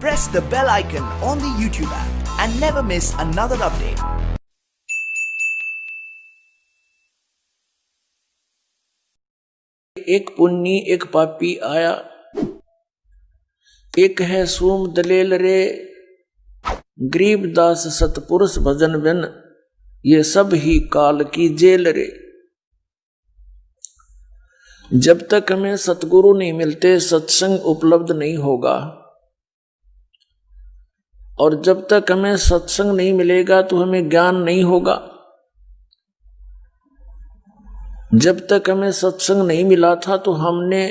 press the bell icon on the YouTube app and never miss another update. एक पुण्य एक पापी आया, एक है सूम दलेल रे, गरीबदास सतपुरुष भजन बिन, ये सब ही काल की जेल रे। जब तक हमें सतगुरु नहीं मिलते सत्संग उपलब्ध नहीं होगा, और जब तक हमें सत्संग नहीं मिलेगा तो हमें ज्ञान नहीं होगा। जब तक हमें सत्संग नहीं मिला था तो हमने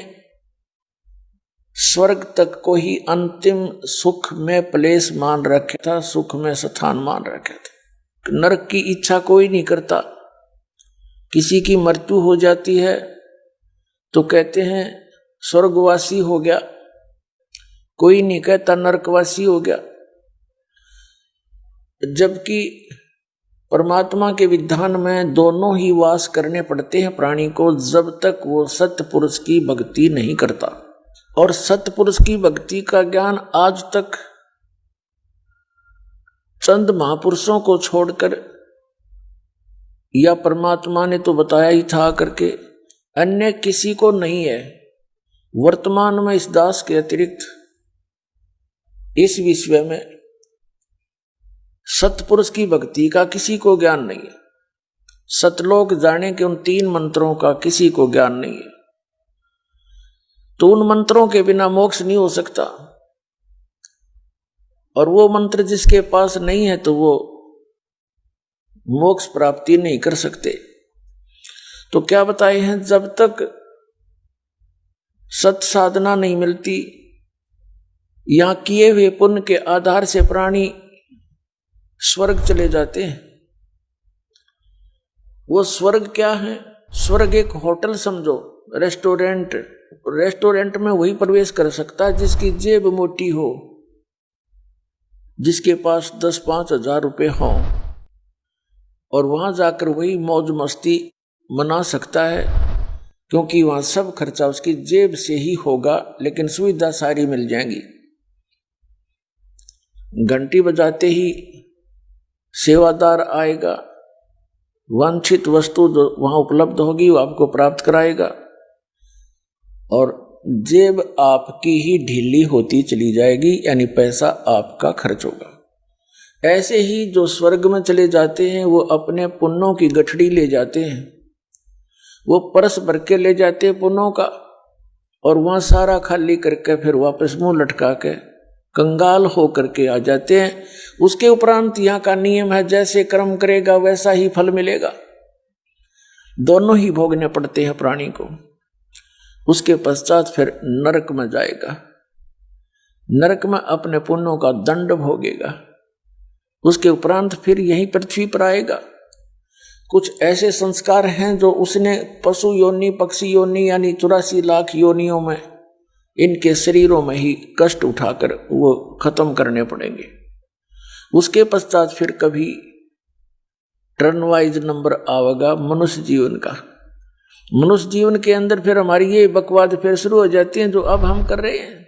स्वर्ग तक को ही अंतिम सुख में प्लेस मान रखा था, सुख में स्थान मान रखे थे। नरक की इच्छा कोई नहीं करता। किसी की मृत्यु हो जाती है तो कहते हैं स्वर्गवासी हो गया, कोई नहीं कहता नरकवासी हो गया। जबकि परमात्मा के विधान में दोनों ही वास करने पड़ते हैं प्राणी को, जब तक वो सत्पुरुष की भक्ति नहीं करता। और सत्पुरुष की भक्ति का ज्ञान आज तक चंद महापुरुषों को छोड़कर, या परमात्मा ने तो बताया ही था करके, अन्य किसी को नहीं है। वर्तमान में इस दास के अतिरिक्त इस विश्व में सतपुरुष की भक्ति का किसी को ज्ञान नहीं है। सतलोक जाने के उन 3 मंत्रों का किसी को ज्ञान नहीं है। तो उन मंत्रों के बिना मोक्ष नहीं हो सकता, और वो मंत्र जिसके पास नहीं है तो वो मोक्ष प्राप्ति नहीं कर सकते। तो क्या बताए हैं, जब तक सत साधना नहीं मिलती, यहां किए हुए पुण्य के आधार से प्राणी स्वर्ग चले जाते हैं। वो स्वर्ग क्या है? स्वर्ग एक होटल समझो, रेस्टोरेंट। रेस्टोरेंट में वही प्रवेश कर सकता है जिसकी जेब मोटी हो, जिसके पास 10-5 हजार रुपए हों, और वहां जाकर वही मौज मस्ती मना सकता है, क्योंकि वहां सब खर्चा उसकी जेब से ही होगा, लेकिन सुविधा सारी मिल जाएंगी। घंटी बजाते ही सेवादार आएगा, वांछित वस्तु जो वहां उपलब्ध होगी वो आपको प्राप्त कराएगा, और जेब आपकी ही ढीली होती चली जाएगी, यानी पैसा आपका खर्च होगा। ऐसे ही जो स्वर्ग में चले जाते हैं वो अपने पुण्यों की गठड़ी ले जाते हैं, वो परस भर के ले जाते हैं पुण्यों का, और वहां सारा खाली करके फिर वापस मुंह लटका के कंगाल हो करके आ जाते हैं। उसके उपरांत यहाँ का नियम है, जैसे कर्म करेगा वैसा ही फल मिलेगा। दोनों ही भोगने पड़ते हैं प्राणी को। उसके पश्चात फिर नरक में जाएगा, नरक में अपने पुण्यों का दंड भोगेगा। उसके उपरांत फिर यही पृथ्वी पर आएगा। कुछ ऐसे संस्कार हैं जो उसने पशु योनि, पक्षी योनि, यानी 84 लाख योनियों में इनके शरीरों में ही कष्ट उठाकर वो खत्म करने पड़ेंगे। उसके पश्चात फिर कभी टर्न वाइज नंबर आवेगा मनुष्य जीवन का। मनुष्य जीवन के अंदर फिर हमारी ये बकवाद फिर शुरू हो जाती है जो अब हम कर रहे हैं।